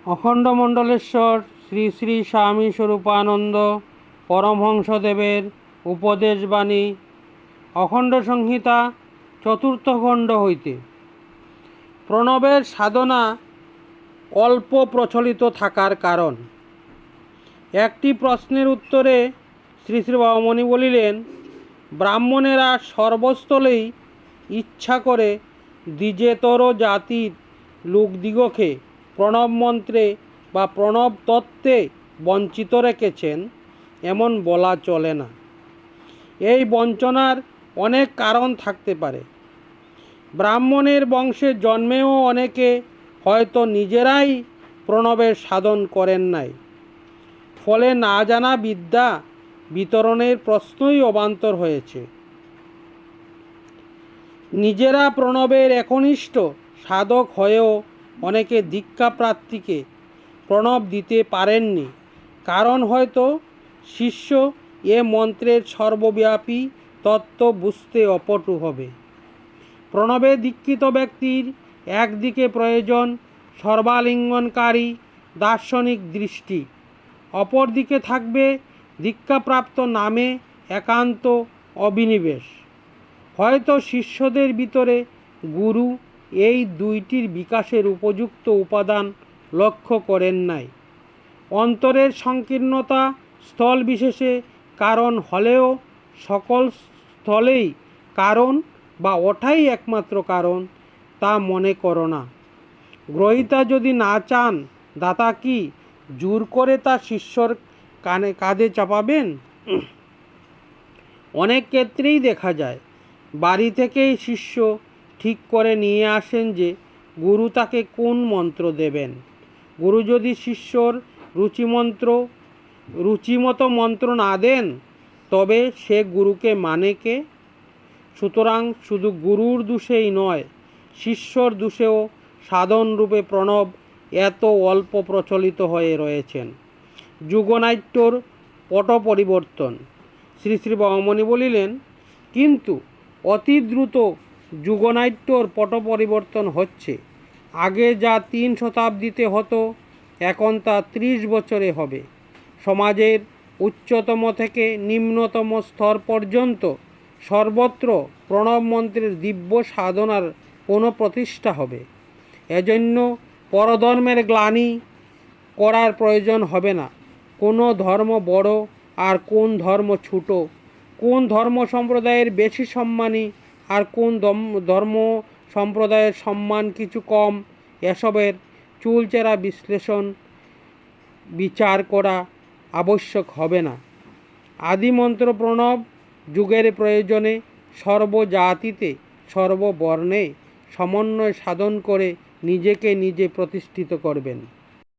অখণ্ডমণ্ডলেশ্বর শ্রী শ্রী স্বামী স্বরূপানন্দ পরমহংসদেবের উপদেশবাণী অখণ্ড সংহিতা চতুর্থ খণ্ড হইতে। প্রণবের সাধনা অল্প প্রচলিত থাকার কারণ। একটি প্রশ্নের উত্তরে শ্রী শ্রী বাবামণি বলিলেন, ব্রাহ্মণেরা সর্বস্থলেই ইচ্ছা করে দ্বিজেতর জাতির লোকদিগকে প্রণব মন্ত্রে বা প্রণব তত্ত্বে বঞ্চিত রেখেছেন এমন বলা চলে না। এই বঞ্চনার অনেক কারণ থাকতে পারে। ব্রাহ্মণের বংশে জন্মেও অনেকে হয়তো নিজেরাই প্রণবের সাধন করেন নাই, ফলে না জানা বিদ্যা বিতরণের প্রশ্নই অবান্তর হয়েছে। নিজেরা প্রণবের একনিষ্ঠ সাধক হয়েও অনেকে দীক্ষা প্রার্থীকে প্রণব দিতে পারেননি, কারণ হয়তো শিষ্য এ মন্ত্রের সর্বব্যাপী তত্ত্ব বুঝতে অপটু হবে। প্রণবে দীক্ষিত ব্যক্তির একদিকে প্রয়োজন সর্বালিঙ্গনকারী দার্শনিক দৃষ্টি, অপরদিকে থাকবে দীক্ষাপ্রাপ্ত নামে একান্ত অবিনিবেশ। হয়তো শিষ্যদের ভিতরে গুরু এই দুইটির বিকাশের উপযুক্ত উপাদান লক্ষ্য করেন নাই। অন্তরের সংকীর্ণতা স্থল বিশেষে কারণ হলেও সকল স্থলেই কারণ বা ওঠাই একমাত্র কারণ তা মনে করো না। গ্রহীতা যদি না চান, দাতা কি জোর করে তা শিষ্যর কাঁধে চাপাবেন? অনেক ক্ষেত্রেই দেখা যায় বাড়ি থেকেই শিষ্য ঠিক করে নিয়ে আসেন যে গুরু তাকে কোন মন্ত্র দেবেন। গুরু যদি শিষ্যর রুচিমতো মন্ত্র না দেন, তবে সে গুরুকে মানে কে? সুতরাং শুধু গুরুর দোষেই নয়, শিষ্যর দোষেও সাধনরূপে প্রণব এত অল্প প্রচলিত হয়ে রয়েছেন। যুগনাট্যর পট পরিবর্তন। শ্রী শ্রী বাবামণি বলিলেন, কিন্তু অতি দ্রুত যুগনাট্যর পট পরিবর্তন হচ্ছে। আগে যা 3 শতাব্দীতে হতো, এখন তা 30 বছরে হবে। সমাজের উচ্চতম থেকে নিম্নতম স্তর পর্যন্ত সর্বত্র প্রণব মন্ত্রের দিব্য সাধনার পুনঃপ্রতিষ্ঠা হবে। এজন্য পরধর্মের গ্লানি করার প্রয়োজন হবে না। কোন ধর্ম বড় আর কোন ধর্ম ছোট, কোন ধর্ম সম্প্রদায়ের বেশি সম্মানী আর কোন ধর্ম সম্প্রদায়ের সম্মান কিছু কম, এসবের চুলচেরা বিশ্লেষণ বিচার করা আবশ্যক হবে না। আদিমন্ত্র প্রণব যুগের প্রয়োজনে সর্বজাতিতে সর্ববর্ণে সমন্বয় সাধন করে নিজেকে নিজে প্রতিষ্ঠিত করবেন।